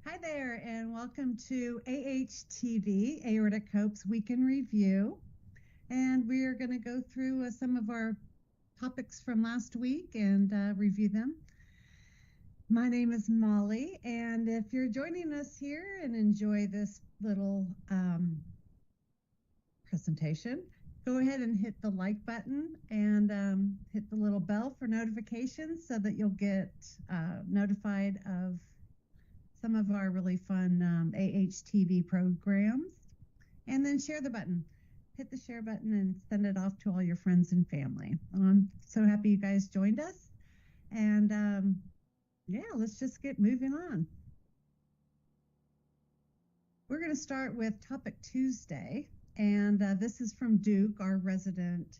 Hi there, and welcome to AHTV, Aortic Hope's Week in Review. And we're going to go through some of our topics from last week and review them. My name is Molly, and if you're joining us here and enjoy this little presentation, go ahead and hit the like button and hit the little bell for notifications so that you'll get notified of some of our really fun AHTV programs, and then share the button. Hit the share button and send it off to all your friends and family. I'm so happy you guys joined us, and yeah, let's just get moving on. We're going to start with Topic Tuesday, and this is from Duke, our resident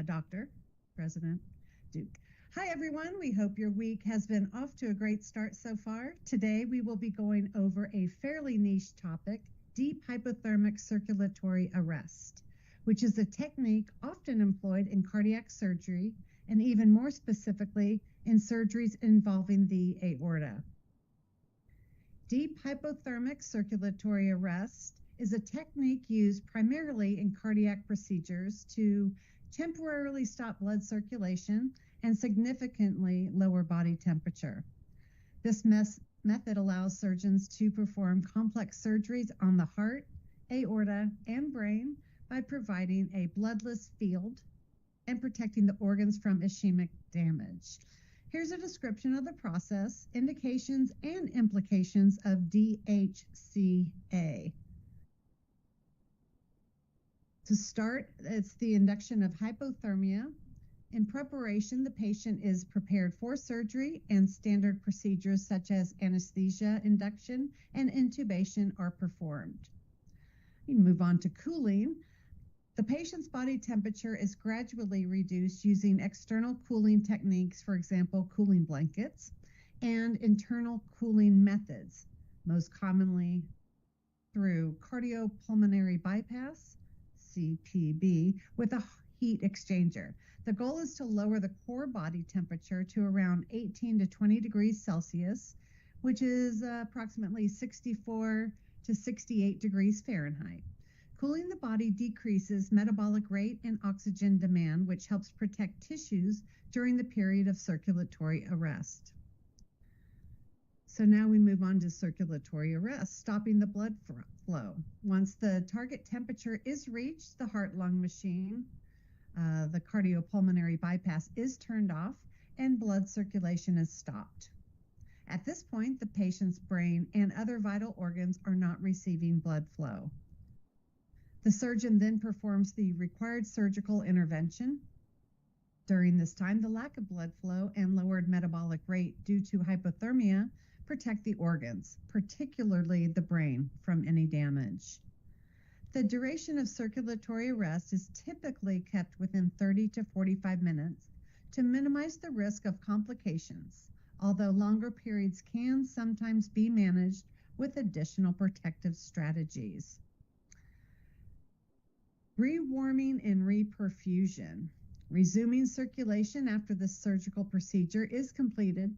doctor, President Duke. Hi everyone, we hope your week has been off to a great start so far. Today we will be going over a fairly niche topic, deep hypothermic circulatory arrest, which is a technique often employed in cardiac surgery and even more specifically in surgeries involving the aorta. Deep hypothermic circulatory arrest is a technique used primarily in cardiac procedures to temporarily stop blood circulation and significantly lower body temperature. This method allows surgeons to perform complex surgeries on the heart, aorta, and brain by providing a bloodless field and protecting the organs from ischemic damage. Here's a description of the process, indications, and implications of DHCA. To start, it's the induction of hypothermia. In preparation, the patient is prepared for surgery, and standard procedures such as anesthesia induction and intubation are performed. We move on to cooling. The patient's body temperature is gradually reduced using external cooling techniques, for example, cooling blankets, and internal cooling methods, most commonly through cardiopulmonary bypass, CPB, with a heat exchanger. The goal is to lower the core body temperature to around 18 to 20 degrees Celsius, which is approximately 64 to 68 degrees Fahrenheit. Cooling the body decreases metabolic rate and oxygen demand, which helps protect tissues during the period of circulatory arrest. So now we move on to circulatory arrest, stopping the blood flow. Once the target temperature is reached, the heart-lung machine, the cardiopulmonary bypass, is turned off and blood circulation is stopped. At this point, the patient's brain and other vital organs are not receiving blood flow. The surgeon then performs the required surgical intervention. During this time, the lack of blood flow and lowered metabolic rate due to hypothermia protect the organs, particularly the brain, from any damage. The duration of circulatory arrest is typically kept within 30 to 45 minutes to minimize the risk of complications, although longer periods can sometimes be managed with additional protective strategies. Rewarming and reperfusion. Resuming circulation after the surgical procedure is completed.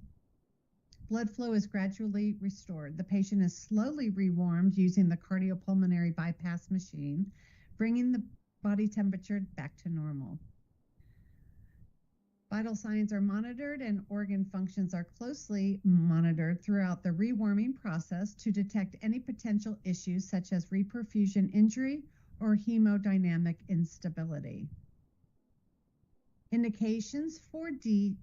Blood flow is gradually restored. The patient is slowly rewarmed using the cardiopulmonary bypass machine, bringing the body temperature back to normal. Vital signs are monitored and organ functions are closely monitored throughout the rewarming process to detect any potential issues such as reperfusion injury or hemodynamic instability. Indications for DHCA.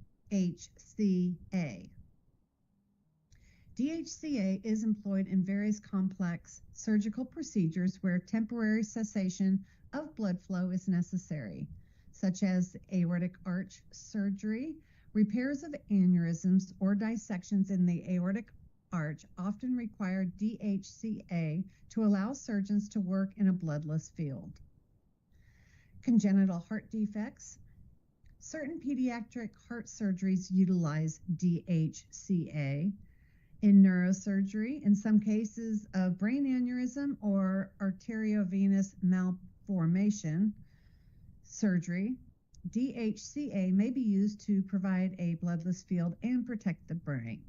DHCA is employed in various complex surgical procedures where temporary cessation of blood flow is necessary, such as aortic arch surgery. Repairs of aneurysms or dissections in the aortic arch often require DHCA to allow surgeons to work in a bloodless field. Congenital heart defects. Certain pediatric heart surgeries utilize DHCA. In neurosurgery, in some cases of brain aneurysm or arteriovenous malformation surgery, DHCA may be used to provide a bloodless field and protect the brain.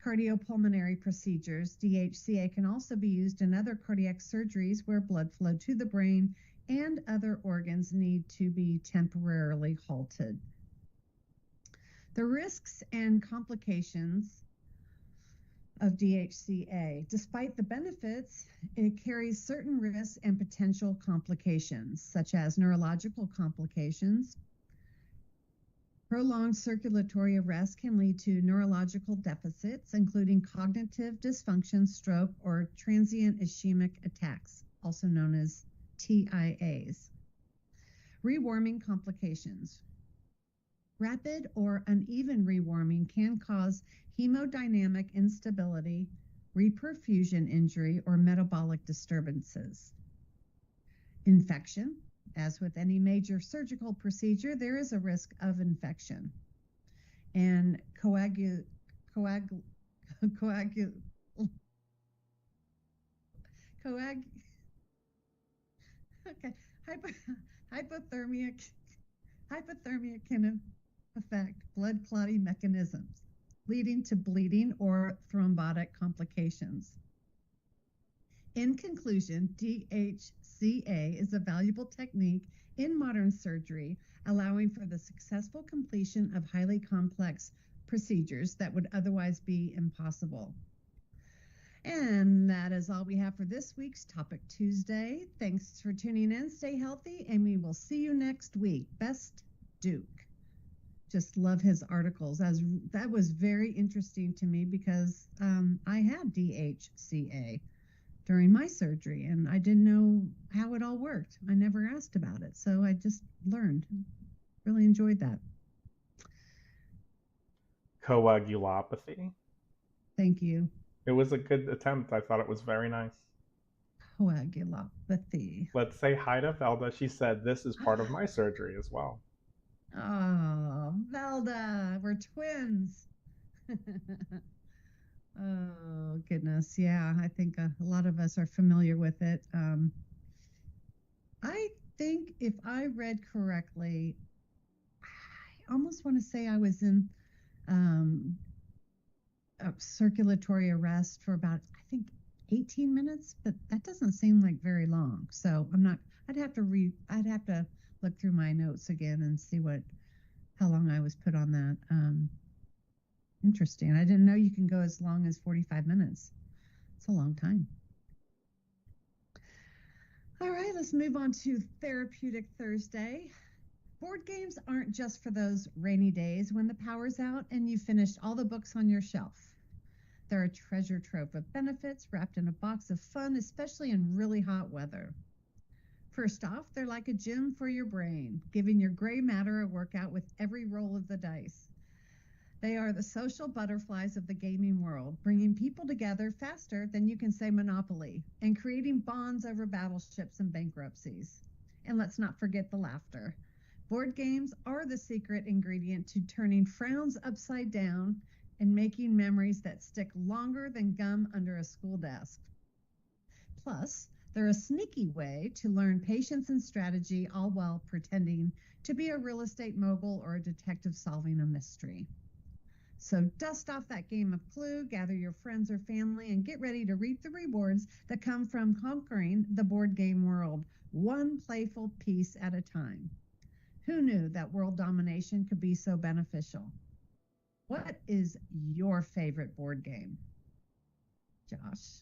cardiopulmonary procedures, DHCA can also be used in other cardiac surgeries where blood flow to the brain and other organs need to be temporarily halted. The risks and complications of DHCA. Despite the benefits, it carries certain risks and potential complications, such as neurological complications. Prolonged circulatory arrest can lead to neurological deficits, including cognitive dysfunction, stroke, or transient ischemic attacks, also known as TIAs. Rewarming complications. Rapid or uneven rewarming can cause hemodynamic instability, reperfusion injury, or metabolic disturbances. Infection. As with any major surgical procedure, there is a risk of infection. And hypothermia can affect blood clotting mechanisms, leading to bleeding or thrombotic complications. In conclusion, DHCA is a valuable technique in modern surgery, allowing for the successful completion of highly complex procedures that would otherwise be impossible. And that is all we have for this week's Topic Tuesday. Thanks for tuning in. Stay healthy, and we will see you next week. Best Duke. Just love his articles. That was very interesting to me because I had DHCA during my surgery, and I didn't know how it all worked. I never asked about it, so I just learned. Really enjoyed that. Coagulopathy. Thank you. It was a good attempt. I thought it was very nice. Coagulopathy. Let's say hi to Velda. She said this is part of my surgery as well. Oh, Velda, we're twins. Oh, goodness. Yeah, I think a lot of us are familiar with it. I think if I read correctly, I almost want to say I was in a circulatory arrest for about, I think, 18 minutes, but that doesn't seem like very long. So I'd have to look through my notes again and see how long I was put on that. Interesting. I didn't know you can go as long as 45 minutes. It's a long time. All right, let's move on to Therapeutic Thursday. Board games aren't just for those rainy days when the power's out and you've finished all the books on your shelf. They're a treasure trove of benefits wrapped in a box of fun, especially in really hot weather. First off, they're like a gym for your brain, giving your gray matter a workout with every roll of the dice. They are the social butterflies of the gaming world, bringing people together faster than you can say Monopoly, and creating bonds over battleships and bankruptcies. And let's not forget the laughter. Board games are the secret ingredient to turning frowns upside down and making memories that stick longer than gum under a school desk. Plus, they're a sneaky way to learn patience and strategy, all while pretending to be a real estate mogul or a detective solving a mystery. So dust off that game of Clue, gather your friends or family, and get ready to reap the rewards that come from conquering the board game world, one playful piece at a time. Who knew that world domination could be so beneficial? What is your favorite board game? Josh?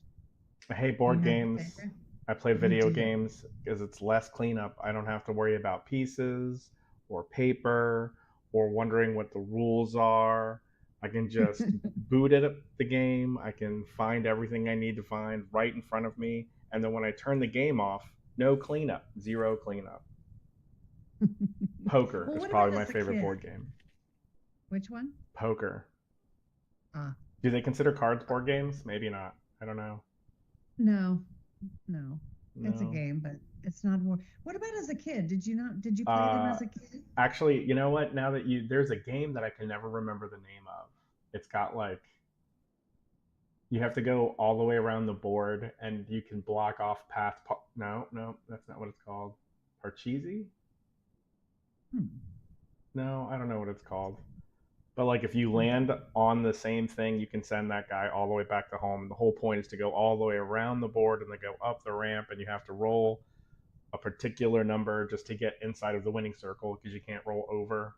I hate board games. I play video games because it's less cleanup. I don't have to worry about pieces or paper or wondering what the rules are. I can just boot it up the game. I can find everything I need to find right in front of me. And then when I turn the game off, no cleanup, zero cleanup. Poker is probably my favorite board game. Which one? Poker. Do they consider cards board games? Maybe not. I don't know. No. It's a game, but it's not a board. What about as a kid? Did you play them as a kid? Actually, you know what? Now that there's a game that I can never remember the name of. It's got you have to go all the way around the board and you can block off path. No, that's not what it's called. Parcheesi? No, I don't know what it's called. But like if you land on the same thing, you can send that guy all the way back to home. The whole point is to go all the way around the board and then go up the ramp, and you have to roll a particular number just to get inside of the winning circle because you can't roll over.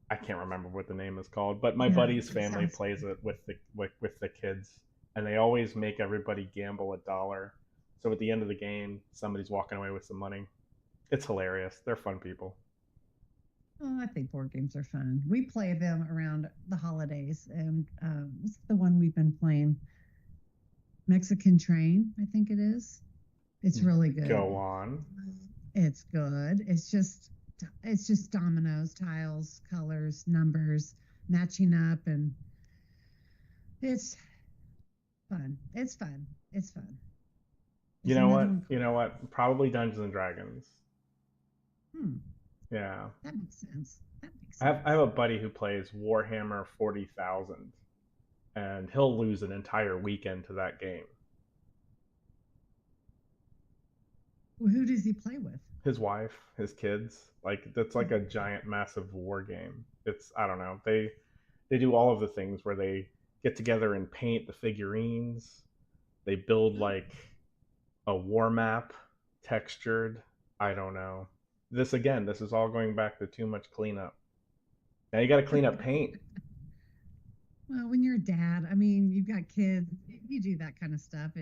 I can't remember what the name is called, but my Yeah, buddy's it family sounds plays good. it with the kids, and they always make everybody gamble $1. So at the end of the game, somebody's walking away with some money. It's hilarious. They're fun people. Oh, I think board games are fun. We play them around the holidays, and what's the one we've been playing? Mexican Train, I think it is. It's really good. Go on. It's good. It's just dominoes, tiles, colors, numbers, matching up, and it's fun. It's fun. It's fun. You There's know another what? one You called know what? Probably Dungeons and Dragons. Yeah. That makes sense. That makes I have a sense. buddy who plays Warhammer 40,000, and he'll lose an entire weekend to that game. Well, who does he play with? His wife, his kids, like that's like a giant, massive war game. It's I don't know. They do all of the things where they get together and paint the figurines. They build Oh, like a war map, textured. I don't know. This again, this is all going back to too much cleanup. Now you got to clean up paint. well, when you're a dad, I mean, you've got kids, you do that kind of stuff.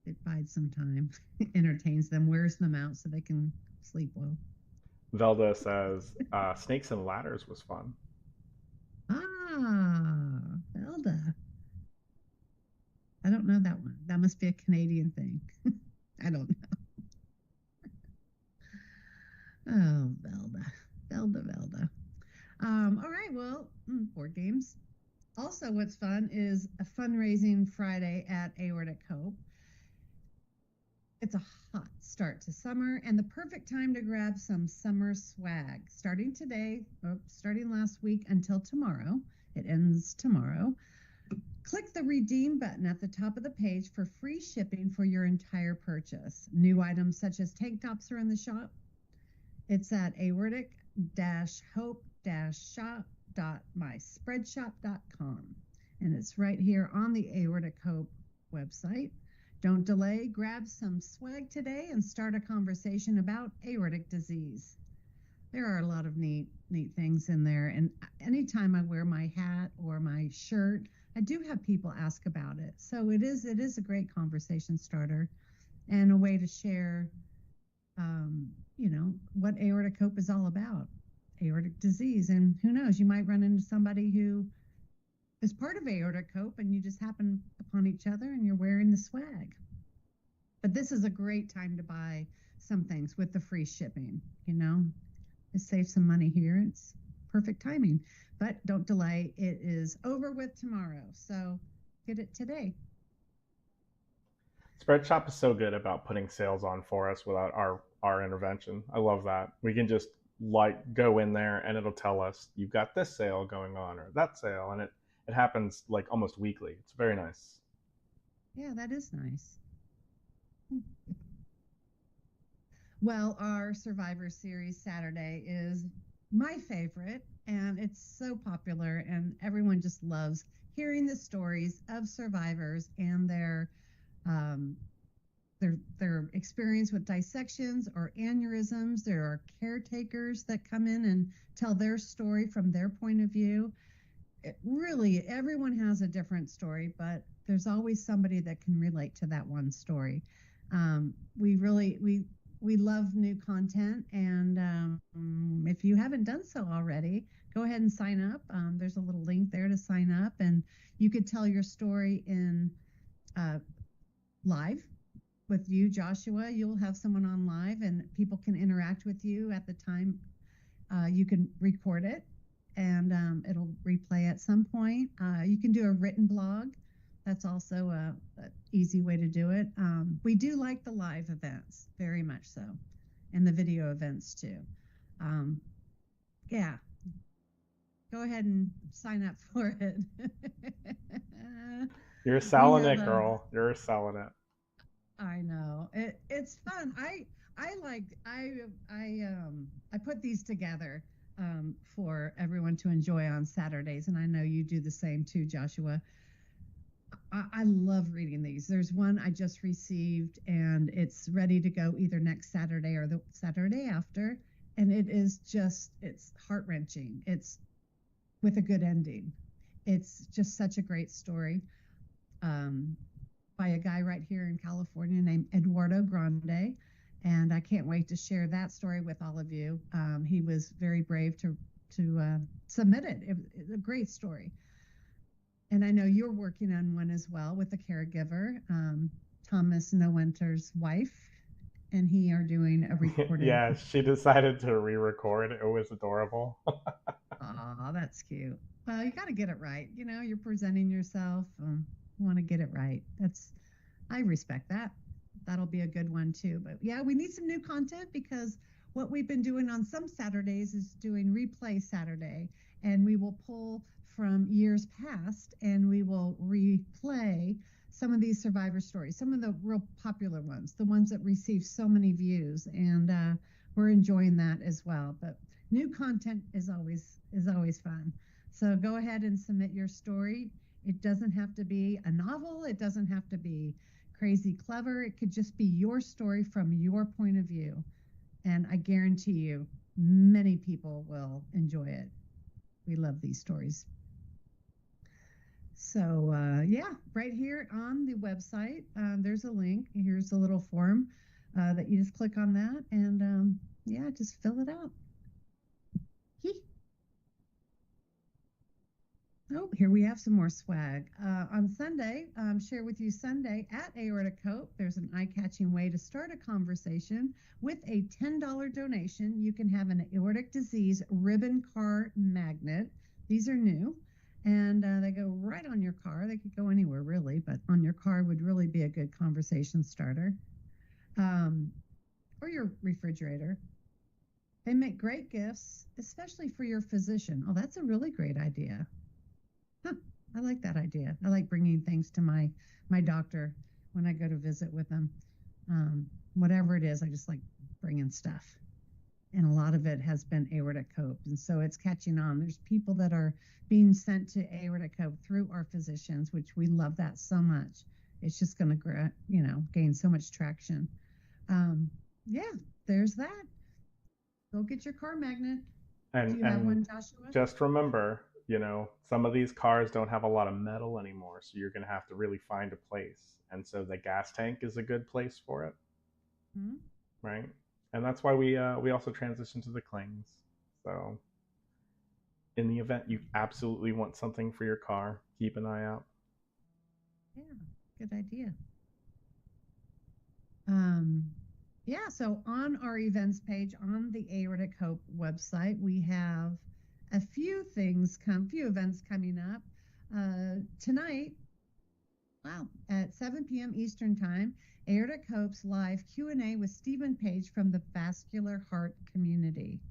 It bides some time, entertains them, wears them out so they can sleep well. Velda says Snakes and Ladders was fun. Ah, Zelda. I don't know that one. That must be a Canadian thing. I don't know. Oh, Velda. Velda. All right, well, board games. Also, what's fun is a fundraising Friday at Aortic Hope. It's a hot start to summer and the perfect time to grab some summer swag. Starting today, starting last week until tomorrow, it ends tomorrow. Click the redeem button at the top of the page for free shipping for your entire purchase. New items such as tank tops are in the shop. It's at aortic-hope-shop.myspreadshop.com. And it's right here on the Aortic Hope website. Don't delay, grab some swag today and start a conversation about aortic disease. There are a lot of neat things in there. And anytime I wear my hat or my shirt, I do have people ask about it. So it is a great conversation starter and a way to share, what aortic hope is all about, aortic disease. And who knows, you might run into somebody who is part of aortic hope and you just happen upon each other and you're wearing the swag. But this is a great time to buy some things with the free shipping, to save some money here. It's perfect timing. But don't delay. It is over with tomorrow. So get it today. Spreadshop is so good about putting sales on for us without our intervention. I love that. We can just like go in there and it'll tell us you've got this sale going on or that sale, and it happens like almost weekly. It's very nice. Yeah, that is nice. Well, our Survivor Series Saturday is my favorite, and it's so popular, and everyone just loves hearing the stories of survivors and um, their experience with dissections or aneurysms. There are caretakers that come in and tell their story from their point of view. It really, everyone has a different story, but there's always somebody that can relate to that one story. We love new content, and if you haven't done so already, go ahead and sign up. There's a little link there to sign up, and you could tell your story in live with you, Joshua. You'll have someone on live, and people can interact with you at the time. You can record it, and it'll replay at some point. You can do a written blog. That's also a easy way to do it. We do like the live events, very much so, and the video events too. Yeah, go ahead and sign up for it. You're We selling have it, girl. You're selling it. I know it's fun. I like I put these together. for everyone to enjoy on Saturdays. And I know you do the same too, Joshua. I love reading these. There's one I just received, and it's ready to go either next Saturday or the Saturday after. And it's heart wrenching. It's with a good ending. It's just such a great story um, by a guy right here in California named Eduardo Grande. And I can't wait to share that story with all of you. He was very brave to submit it. It's a great story. And I know you're working on one as well with the caregiver, Thomas Nowinter's wife, and he are doing a recorded. Yeah, she decided to re-record. It was adorable. Oh, that's cute. Well, you got to get it right. You're presenting yourself. Want to get it right. I respect that. That'll be a good one too. But yeah, we need some new content because what we've been doing on some Saturdays is doing replay Saturday, and we will pull from years past and we will replay some of these survivor stories, some of the real popular ones, the ones that receive so many views, and we're enjoying that as well. But new content is always fun. So go ahead and submit your story. It doesn't have to be a novel. It doesn't have to be crazy clever. It could just be your story from your point of view. And I guarantee you, many people will enjoy it. We love these stories. So, yeah, right here on the website, there's a link. Here's a little form that you just click on that and, yeah, just fill it out. Oh, here we have some more swag. On Sunday, share with you Sunday at Aortic Hope. There's an eye-catching way to start a conversation. With a $10 donation, you can have an aortic disease ribbon car magnet. These are new, and they go right on your car. They could go anywhere, really, but on your car would really be a good conversation starter. Or your refrigerator. They make great gifts, especially for your physician. Oh, that's a really great idea. Huh, I like that idea. I like bringing things to my doctor when I go to visit with them. Whatever it is, I just like bringing stuff. And a lot of it has been Aortic Hope. And so it's catching on. There's people that are being sent to Aortic Hope through our physicians, which we love that so much. It's just going to, gain so much traction. Yeah, there's that. Go get your car magnet. Do you have one, Joshua? Just remember, some of these cars don't have a lot of metal anymore, so you're going to have to really find a place. And so the gas tank is a good place for it, right? And that's why we also transitioned to the clings. So in the event you absolutely want something for your car, keep an eye out. Yeah, good idea. Yeah, so on our events page on the Aortic Hope website, we have a few events coming up. Tonight, at 7 p.m. Eastern Time, Aortic Hope's live Q&A with Stephen Page from the vascular heart community.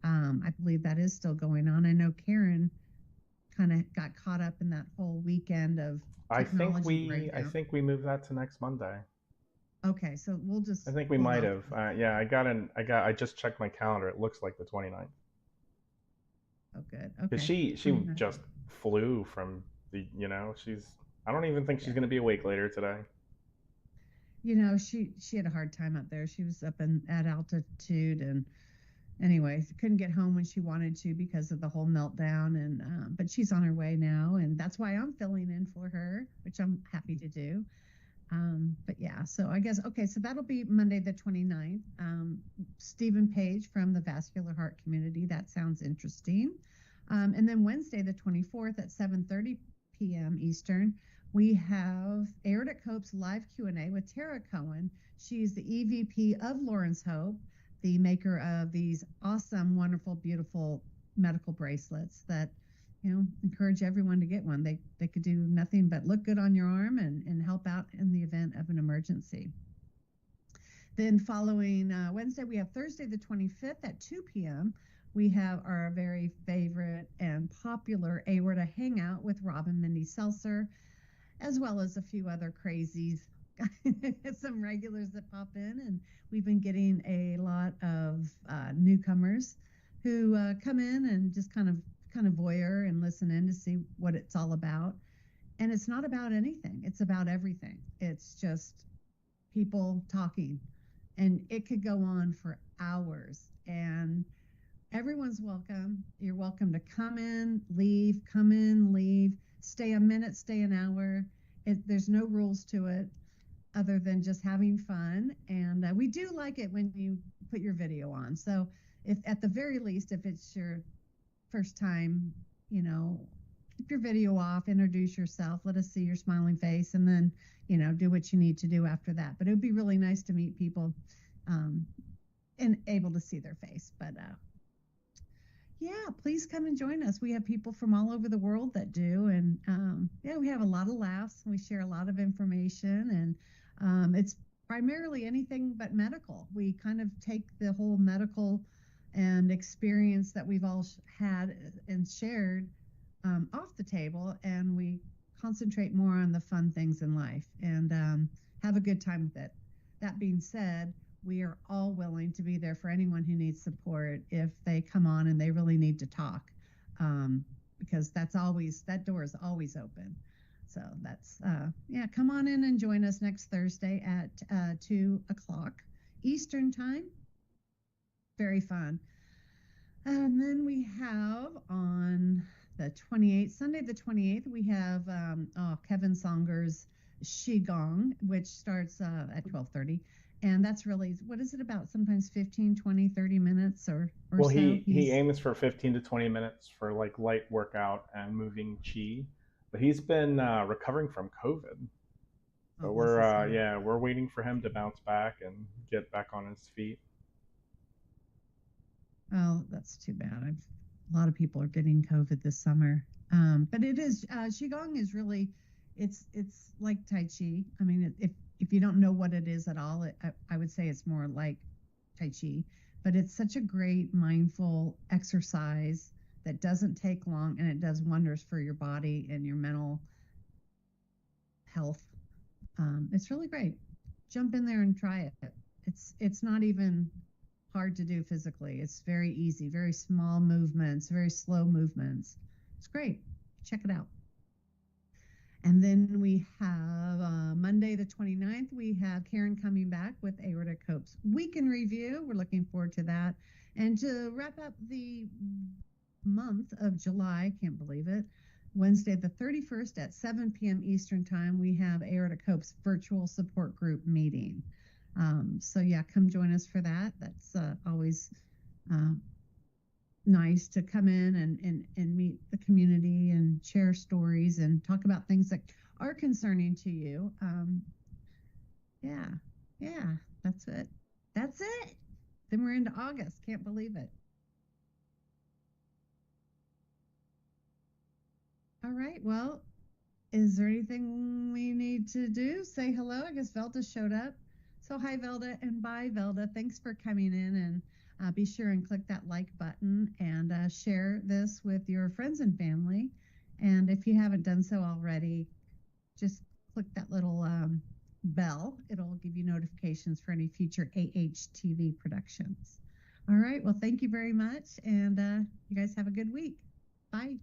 I believe that is still going on. I know Karen kind of got caught up in that whole weekend of technology. I think we moved that to next Monday. Okay, so we'll just. I think we might have. Yeah, I just checked my calendar. It looks like the 29th. Oh, good. Okay. She just flew from the. I don't even think she's going to be awake later today. She had a hard time up there. She was up at altitude, and anyway, couldn't get home when she wanted to because of the whole meltdown. And but she's on her way now, and that's why I'm filling in for her, which I'm happy to do. But yeah, so I guess, okay, so that'll be Monday the 29th. Stephen Page from the vascular heart community. That sounds interesting. And then Wednesday the 24th at 7:30 p.m. Eastern, we have Aortic Hope's live Q&A with Tara Cohen. She's the EVP of Lawrence Hope, the maker of these awesome, wonderful, beautiful medical bracelets that encourage everyone to get one. They could do nothing but look good on your arm and help out in the event of an emergency. Then following Wednesday, we have Thursday the 25th at 2 p.m. We have our very favorite and popular Aorta Hangout with Rob and Mindy Seltzer, as well as a few other crazies, some regulars that pop in. And we've been getting a lot of newcomers who come in and just kind of voyeur and listen in to see what it's all about. And it's not about anything. It's about everything. It's just people talking, and it could go on for hours. And everyone's welcome. You're welcome to come in, leave, stay a minute, stay an hour. There's no rules to it other than just having fun. And we do like it when you put your video on. So if at the very least, if it's your first time, keep your video off, introduce yourself, let us see your smiling face, and then, do what you need to do after that. But it would be really nice to meet people and able to see their face. But yeah, please come and join us. We have people from all over the world that do. And yeah, we have a lot of laughs. We share a lot of information, and it's primarily anything but medical. We kind of take the whole medical and experience that we've all had and shared off the table, and we concentrate more on the fun things in life and have a good time with it. That being said, we are all willing to be there for anyone who needs support if they come on and they really need to talk, because that door is always open. So that's yeah, come on in and join us next Thursday at 2:00 Eastern time. Very fun. And then we have on the 28th, Sunday the 28th, we have Kevin Songer's Qigong, which starts at 12:30. And that's really, what is it about? Sometimes 15, 20, 30 minutes or Well, so. he aims for 15 to 20 minutes for like light workout and moving chi, but he's been recovering from COVID. So we're waiting for him to bounce back and get back on his feet. Oh, that's too bad. A lot of people are getting COVID this summer. But it is, Qigong is really, it's like Tai Chi. I mean, if you don't know what it is at all, I would say it's more like Tai Chi. But it's such a great mindful exercise that doesn't take long, and it does wonders for your body and your mental health. It's really great. Jump in there and try it. It's not even hard to do physically. It's very easy, very small movements, very slow movements. It's great. Check it out. And then we have Monday the 29th, we have Karen coming back with Aortic Hope's Week in Review. We're looking forward to that. And to wrap up the month of July, can't believe it, Wednesday the 31st at 7 p.m. Eastern Time, we have Aortic Hope's virtual support group meeting. So yeah, come join us for that. That's always nice to come in and meet the community and share stories and talk about things that are concerning to you. Yeah, that's it. Then we're into August. Can't believe it. All right. Well, is there anything we need to do? Say hello. I guess Velda showed up. So hi, Velda, and bye, Velda. Thanks for coming in, and be sure and click that like button and share this with your friends and family. And if you haven't done so already, just click that little bell. It'll give you notifications for any future AHTV productions. All right. Well, thank you very much, and you guys have a good week. Bye.